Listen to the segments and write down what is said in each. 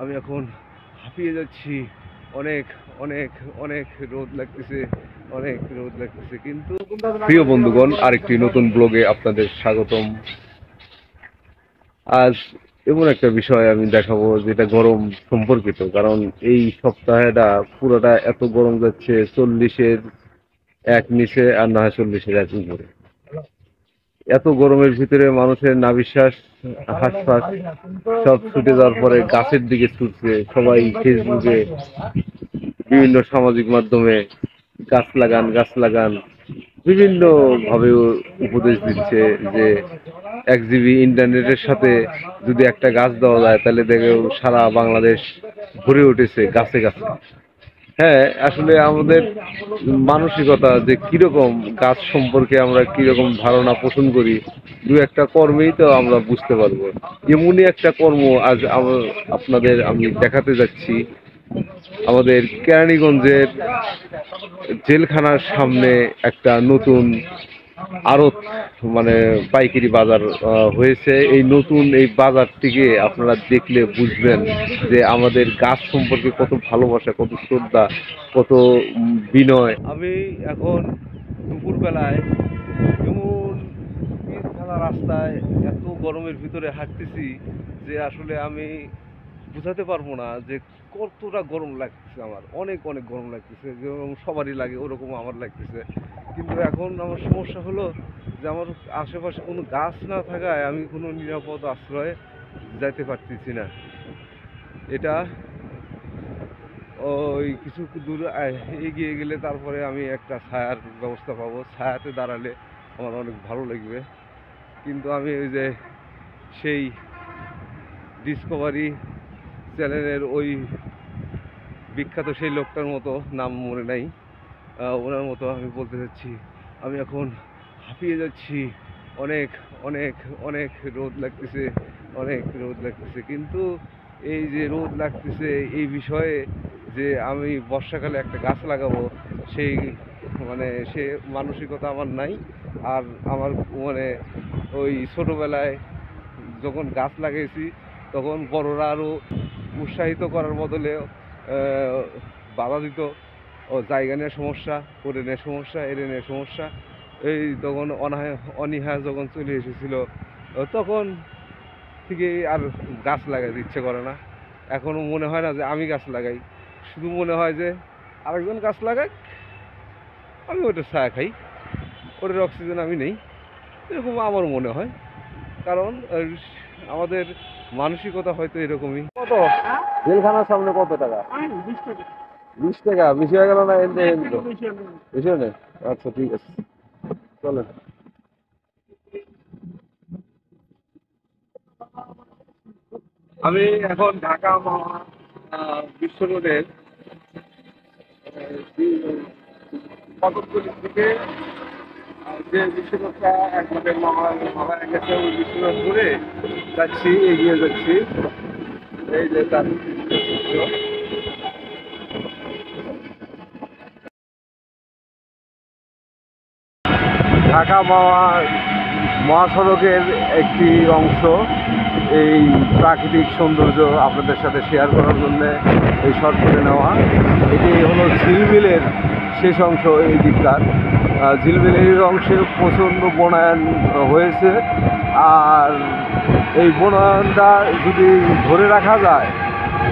আমি এখন হাঁপিয়ে যাচ্ছি। অনেক অনেক অনেক রোদ লাগতেছে, অনেক রোদ লাগতেছে। কিন্তু প্রিয় বন্ধুগণ, আরেকটি নতুন ব্লগে আপনাদের স্বাগতম। আজ এমন একটা বিষয় আমি দেখাবো যেটা গরম সম্পর্কিত, কারণ এই সপ্তাহটা পুরোটা এত গরম যাচ্ছে, 40-এর এক নিচে আর না হয় 40-এর এক উপরে। এত গরমের ভিতরে মানুষের নাভিশ্বাস, হাঁসফাঁস সব ছুটে যাওয়ার পরে গাছের দিকে ছুটছে সবাই। ফেসবুকে, বিভিন্ন সামাজিক মাধ্যমে গাছ লাগান, গাছ লাগান, বিভিন্ন ভাবে উপদেশ দিচ্ছে যে 1 GB ইন্টারনেটের সাথে যদি একটা গাছ দেওয়া যায় তাহলে দেখো সারা বাংলাদেশ ভরে উঠেছে গাছে গাছে। হ্যাঁ, আসলে আমাদের মানসিকতা যে কিরকম, গাছ সম্পর্কে আমরা কিরকম ধারণা পোষণ করি, দু একটা কর্মেই তো আমরা বুঝতে পারবো। এমনই একটা কর্ম আজ আপনাদের আমি দেখাতে যাচ্ছি। আমাদের কেরানীগঞ্জের জেলখানার সামনে একটা নতুন আড়ত, মানে পাইকারি বাজার হয়েছে। এই নতুন এই বাজারটিকে আপনারা দেখলে বুঝবেন যে আমাদের গাছ সম্পর্কে কত ভালোবাসা, কত শ্রদ্ধা, কত বিনয়। আমি এখন দুপুরবেলায় এমন পিচ ঢালা রাস্তায় এত গরমের ভিতরে হাঁটতেছি যে আসলে আমি বুঝাতে পারবো না যে কতটা গরম লাগতেছে। আমার অনেক অনেক গরম লাগতেছে, যেরকম সবারই লাগে ওরকম আমার লাগতেছে। কিন্তু এখন আমার সমস্যা হলো যে আমার আশেপাশে কোনো গাছ না থাকায় আমি কোনো নিরাপদ আশ্রয়ে যাইতে পারতেছি না। এটা ওই কিছু দূর এগিয়ে গেলে তারপরে আমি একটা ছায়ার ব্যবস্থা পাবো, ছায়াতে দাঁড়ালে আমার অনেক ভালো লাগবে। কিন্তু আমি ওই যে সেই ডিসকভারি চ্যানেলের ওই বিখ্যাত সেই লোকটার মতো, নাম মনে নাই, ওনার মতো আমি বলতে চাচ্ছি আমি এখন হাঁপিয়ে যাচ্ছি। অনেক অনেক অনেক রোদ লাগতেছে, অনেক রোদ লাগতেছে। কিন্তু এই যে রোদ লাগতেছে এই বিষয়ে যে আমি বর্ষাকালে একটা গাছ লাগাবো, সেই সে মানসিকতা আমার নাই। আর আমার ওই ছোটোবেলায় যখন গাছ লাগিয়েছি তখন বড়রা আরও উৎসাহিত করার বদলে বাধা দিত। ও জায়গা নিয়ে সমস্যা, করে নিয়ে সমস্যা, এড়ে নিয়ে সমস্যা। এই তখন অনীহা যখন চলে এসেছিল তখন থেকে আর গাছ লাগাতে ইচ্ছে করে না। এখনও মনে হয় না যে আমি গাছ লাগাই, শুধু মনে হয় যে আরেকজন গাছ লাগাই, আমি ওটার ছায়া খাই, ওটার অক্সিজেন আমি নেই, এরকম আমার মনে হয়। কারণ আমাদের মানসিকতা হয়তো এরকমই। কত জেলখানার সামনে কত টাকা? 20 টাকা বেশি হয়ে গেল না? বেশি হয় না? আচ্ছা ঠিক আছে, চলেন। আমি এখন ঢাকা বিশ্ব রোডের কতকগুলির দিকে, যে বিশ্বরোডটা একবারে মামায় গেছে ওই বিশ্বরোড ধরে যাচ্ছি, এগিয়ে যাচ্ছি। এই যে তার ঢাকা মহাসড়কের একটি অংশ। এই প্রাকৃতিক সৌন্দর্য আপনাদের সাথে শেয়ার করার জন্য এই শর্ট করে নেওয়া। এটি হলো ঝিলমিলের শেষ অংশ। এই দিককার ঝিলমিলের অংশে প্রচণ্ড বনায়ন হয়েছে। আর এই বনায়নটা যদি ধরে রাখা যায়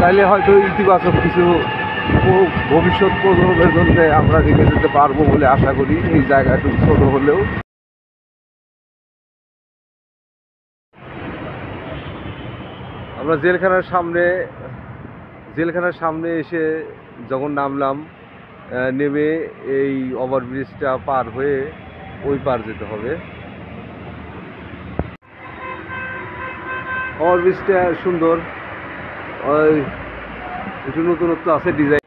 তাহলে হয়তো ইতিবাচক কিছু ভবিষ্যৎ প্রজন্মের জন্য আমরা রেখে যেতে পারবো বলে আশা করি। এই জায়গাটুকু ছোট হলেও আমরা জেলখানার সামনে এসে যখন নামলাম, নেমে এই ওভারব্রিজটা পার হয়ে ওই পার যেতে হবে। ওভারব্রিজটা সুন্দর, ওই একটু নতুনত্ব আছে, ডিজাইন।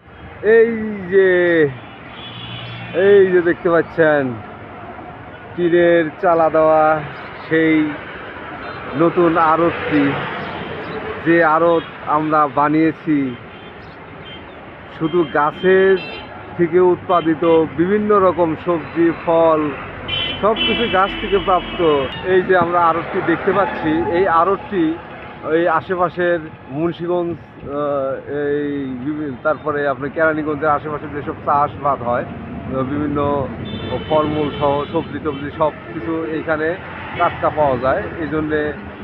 এই যে দেখতে পাচ্ছেন টিনের চালা দেওয়া সেই নতুন আড়তটি, যে আড়ত আমরা বানিয়েছি শুধু গাছের থেকে উৎপাদিত বিভিন্ন রকম সবজি, ফল, সব কিছু গাছ থেকে প্রাপ্ত। এই যে আমরা আড়তটি দেখতে পাচ্ছি, এই আড়তটি ওই আশেপাশের মুন্সিগঞ্জ, এই তারপরে আপনার কেরানীগঞ্জের আশেপাশে যেসব চাষবাদ হয়, বিভিন্ন ফলমূল সহ সবজি টবজি সব কিছু এইখানে টাটকা পাওয়া যায়, এই জন্যে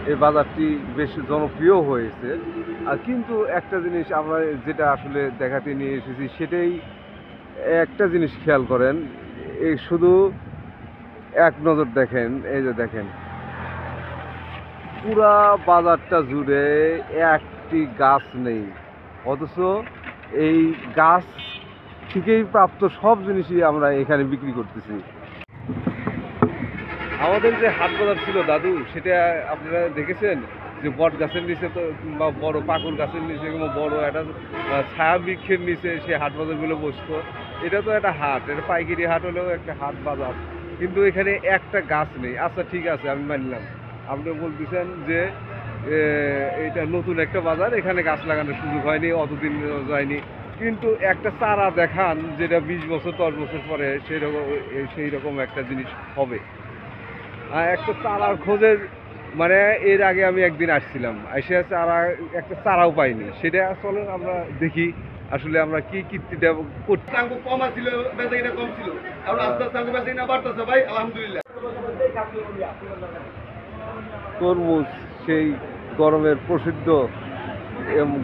এই বাজারটি বেশ জনপ্রিয় হয়েছে। আর কিন্তু একটা জিনিস আমরা যেটা আসলে দেখাতে নিয়ে এসেছি সেটাই, একটা জিনিস খেয়াল করেন, এই শুধু এক নজর দেখেন, এই যে দেখেন পুরা বাজারটা জুড়ে একটি গাছ নেই, অথচ এই গাছ থেকেই প্রাপ্ত সব জিনিসই আমরা এখানে বিক্রি করতেছি। আমাদের যে হাট বাজার ছিল দাদু, সেটা আপনারা দেখেছেন যে বট গাছের নিচে তো, কিংবা বড় পাকুড় গাছের নিচে, কিংবা বড় একটা ছায়া বৃক্ষের নিচে সে হাট বাজারগুলো বসতো। এটা তো একটা হাট, এটা পাইকারি হাট হলেও একটা হাট বাজার, কিন্তু এখানে একটা গাছ নেই। আচ্ছা ঠিক আছে, আমি মানলাম আপনি বলতেছেন যে এটা নতুন একটা বাজার, এখানে গাছ লাগানোর সুযোগ হয়নি, অতদিন যায়নি, কিন্তু একটা চারা দেখান যেটা 20 বছর 10 বছর পরে সেই রকম একটা জিনিস হবে। একটা চারার খোঁজে, মানে এর আগে আমি একদিন আসছিলাম, এসে চারা একটা চারাও পাইনি। সেটা আসলে আমরা দেখি আসলে আমরা কি কীর্তিটা করছি। কম ছিল, বেচাকিনা কম ছিল, এখন আস্তে আস্তে বেচাকিনা বাড়তেছে ভাই, আলহামদুলিল্লাহ। তরমুজ সেই গরমের প্রসিদ্ধ,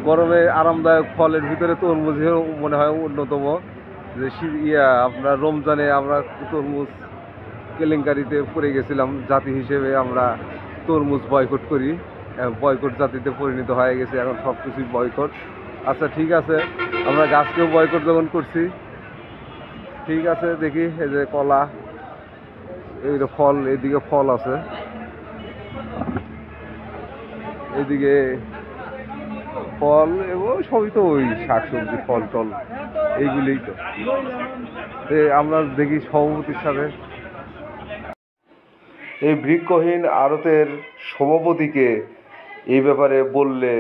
গরমের আরামদায়ক ফলের ভিতরে তরমুজ মনে হয় অন্যতম। যে আপনার রমজানে আমরা তরমুজ কেলেঙ্কারিতে পড়ে গেছিলাম, জাতি হিসেবে আমরা তরমুজ বয়কট করি, বয়কট জাতিতে পরিণত হয়ে গেছে এখন সব কিছুই বয়কট। আচ্ছা ঠিক আছে, আমরা গাছকেও বয়কট যখন করছি, ঠিক আছে। দেখি এই যে কলা, এই ফল, এদিকে ফল আছে, এদিকে ফল, এবং সবই তো ওই শাকসবজি ফল টল এইগুলোই তো। আমরা দেখি সভাপতির সাথে, এই বৃক্ষহীন আড়তের সভাপতিকে এই ব্যাপারে বললে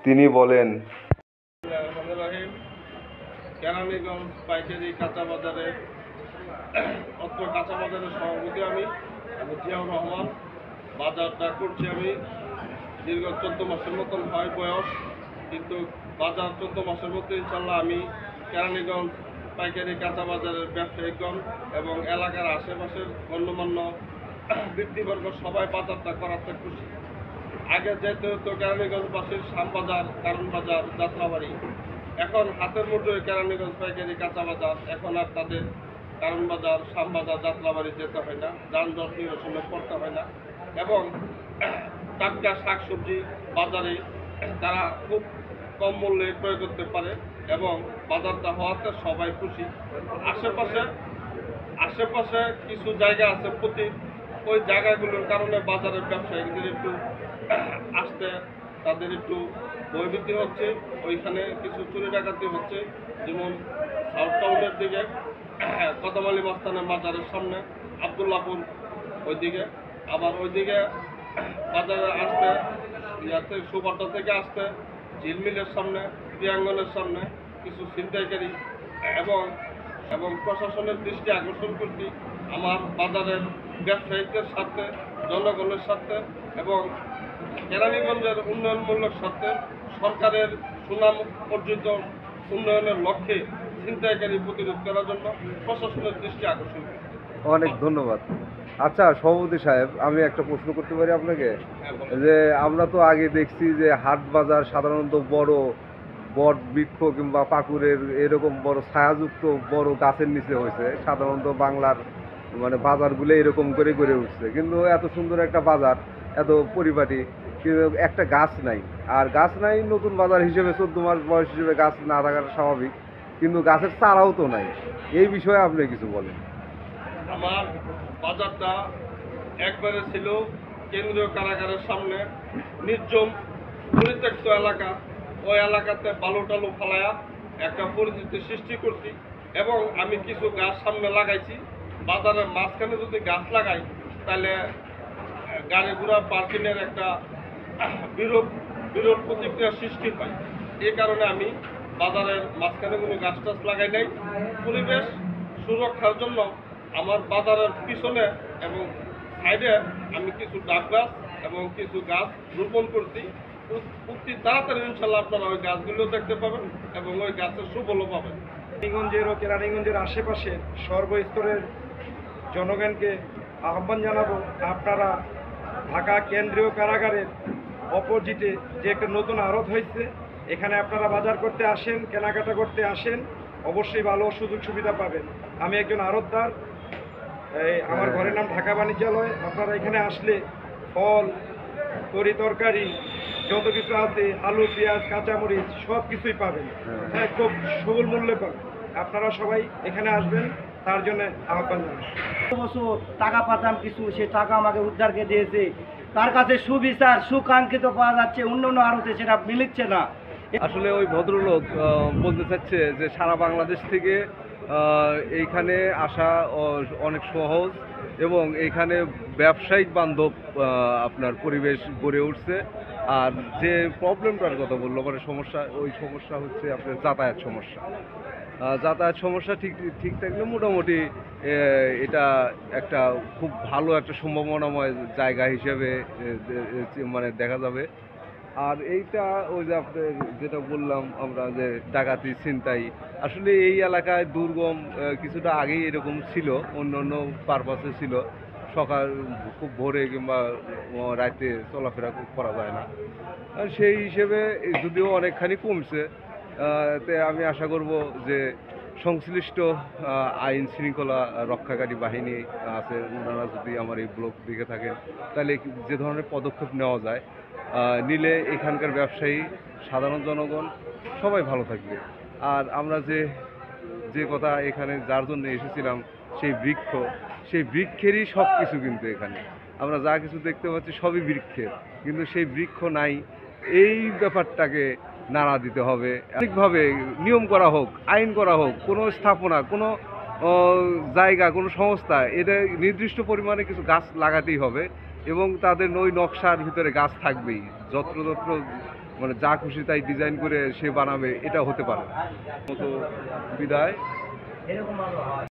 তিনি বলেন, কেরানীগঞ্জ পাইকারি কাঁচা বাজারের অত্র কাঁচা বাজারের সভাপতি আমি জিয়াউর রহমান। বাজারটা করছি আমি দীর্ঘ 14 মাসের মতন হয় বয়স, কিন্তু বাজার 14 মাসের মধ্যে ইনশাল্লাহ আমি কেরানীগঞ্জ পাইকারি কাঁচা বাজারের ব্যবসায়িকগণ এবং এলাকার আশেপাশের গণ্যমান্য ব্যক্তিবর্গ সবাই বাজারটা করাতে খুশি। আগে যেতে হতো কেরানীগঞ্জবাসীর শ্যামবাজার, কারণ বাজার, যাত্রাবাড়ি, এখন হাতের মুঠোয় কেরানীগঞ্জ পাইকারি কাঁচা বাজার। এখন আর তাদের কারণ বাজার, শ্যামবাজার, যাত্রাবাড়ি যেতে হয় না, যানজট নিরসনে পড়তে হয় না, এবং টাটকা শাকসবজি বাজারে তারা খুব কম মূল্যে ক্রয় করতে পারে, এবং বাজারটা হওয়াতে সবাই খুশি। আশেপাশে কিছু জায়গা আছে প্রতি, ওই জায়গাগুলোর কারণে বাজারের ব্যবসায়ীদের একটু আসতে তাদের একটু ভয়ভীতি হচ্ছে, ওইখানে কিছু চুরি ডাকাতি হচ্ছে। যেমন সাউথ টাউনের দিকে কদমালী মাস্তানের বাজারের সামনে, আবদুল্লাপুর ওইদিকে, আবার ওইদিকে বাজারে আসতে ইয়াতে সুপারটা থেকে আসতে ঝিলমিলের সামনে, প্রিয়াঙ্গনের সামনে কিছু ছিনতাইকারী, এবং প্রশাসনের দৃষ্টি আকর্ষণ করছি আমার বাজারের ব্যবসায়ীদের স্বার্থে, জনগণের স্বার্থে এবং কেরানীগঞ্জের উন্নয়নমূলক স্বার্থে, সরকারের সুনাম অর্জিত উন্নয়নের লক্ষ্যে ছিনতাইকারী প্রতিরোধ করার জন্য প্রশাসনের দৃষ্টি আকর্ষণ করছি। অনেক ধন্যবাদ। আচ্ছা সভাপতি সাহেব, আমি একটা প্রশ্ন করতে পারি আপনাকে? যে আমরা তো আগে দেখছি যে হাট বাজার সাধারণত বড় বট বৃক্ষ কিংবা পাকুড়ের এরকম বড় ছায়াযুক্ত বড় গাছের নিচে হয়েছে, সাধারণত বাংলার মানে বাজারগুলো এরকম করে গড়ে উঠছে, কিন্তু এত সুন্দর একটা বাজার, এত পরিপাটি, কিন্তু একটা গাছ নাই। আর গাছ নাই, নতুন বাজার হিসেবে 14 মাস বয়স হিসেবে গাছ না থাকাটা স্বাভাবিক, কিন্তু গাছের চারাও তো নাই। এই বিষয়ে আপনি কিছু বলেন। আমার বাজারটা একবারে ছিল কেন্দ্রীয় কারাগারের সামনে, নির্জন পরিত্যক্ত এলাকা। ওই এলাকাতে বালু টালু ফালায়া একটা পরিচিতি সৃষ্টি করছি, এবং আমি কিছু গাছ সামনে লাগাইছি। বাজারের মাঝখানে যদি গাছ লাগাই তাহলে গাড়ি ঘোড়া পার্কিংয়ের একটা বিরূপ প্রতিক্রিয়া সৃষ্টি হয়। এই কারণে আমি বাজারের মাঝখানে কোনো গাছ টাছ লাগাই নাই। পরিবেশ সুরক্ষার জন্য আমার বাজারের পিছনে এবং সাইডে আমি কিছু ডাব গাছ এবং কিছু গাছ রোপণ করছি, অতি তাড়াতাড়ি ইনশাল্লাহ আপনারা ওই গাছগুলো দেখতে পাবেন এবং ওই গাছের সুফলও পাবেন। কেরানীগঞ্জের ও কেরানীগঞ্জের আশেপাশে সর্বস্তরের জনগণকে আহ্বান জানাবো, আপনারা ঢাকা কেন্দ্রীয় কারাগারের অপোজিটে যে একটা নতুন আড়ত হয়েছে, এখানে আপনারা বাজার করতে আসেন, কেনাকাটা করতে আসেন, অবশ্যই ভালো সুযোগ সুবিধা পাবেন। আমি একজন আড়তদার, আমার ঘরের নাম ঢাকা বাণিজ্যালয়। আপনারা এখানে আসলে ফল, তরি তরকারি যত কিছু আছে, আলু, পেঁয়াজ, কাঁচামরিচ সব কিছুই পাবেন। হ্যাঁ, খুব সুলভ মূল্যে পাবেন। আপনারা সবাই এখানে আসবেন, তার জন্য আহ্বান জানাই। বছর টাকা পাতাম কিছু, সে টাকা আমাকে উদ্ধারকে দিয়েছে। তার কাছে সুবিচার সুকাঙ্ক্ষিত পাওয়া যাচ্ছে, অন্য অন্য আড়তে সেটা মিলছে না। আসলে ওই ভদ্রলোক বলতে চাচ্ছে যে সারা বাংলাদেশ থেকে এইখানে আসা অনেক সহজ এবং এইখানে ব্যবসায়িক বান্ধব আপনার পরিবেশ গড়ে উঠছে। আর যে প্রবলেমটার কথা বললো মানে সমস্যা, ওই সমস্যা হচ্ছে আপনার যাতায়াত সমস্যা। যাতায়াত সমস্যা ঠিক ঠিক থাকলে মোটামুটি এটা একটা খুব ভালো একটা সম্ভাবনাময় জায়গা হিসেবে মানে দেখা যাবে। আর এইটা ওই যে আপনার যেটা বললাম আমরা যে ডাকাতি ছিনতাই, আসলে এই এলাকায় দুর্গম কিছুটা আগেই এরকম ছিল, অন্য অন্য পারপাসে ছিল। সকাল খুব ভোরে কিংবা রাতে চলাফেরা করা যায় না। আর সেই হিসেবে যদিও অনেকখানি কমছে, তে আমি আশা করব যে সংশ্লিষ্ট আইন শৃঙ্খলা রক্ষাকারী বাহিনী আছে, ওনারা যদি আমার এই ব্লগ দেখে থাকেন তাহলে যে ধরনের পদক্ষেপ নেওয়া যায় নিলে এখানকার ব্যবসায়ী, সাধারণ জনগণ সবাই ভালো থাকবে। আর আমরা যে যে কথা এখানে যার জন্য এসেছিলাম, সেই বৃক্ষেরই সব কিছু, কিন্তু এখানে আমরা যা কিছু দেখতে পাচ্ছি সবই বৃক্ষের, কিন্তু সেই বৃক্ষ নাই। এই ব্যাপারটাকে নাড়া দিতে হবে, ঠিকভাবে নিয়ম করা হোক, আইন করা হোক, কোনো স্থাপনা, কোনো জায়গা, কোনো সংস্থা এটা নির্দিষ্ট পরিমাণে কিছু গাছ লাগাতেই হবে এবং তাদের ওই নকশার ভিতরে গাছ থাকবেই। যত্রতত্র মানে যা খুশি তাই ডিজাইন করে সে বানাবে, এটা হতে পারে না। মতো বিদায়। এরকম ভালো হয়।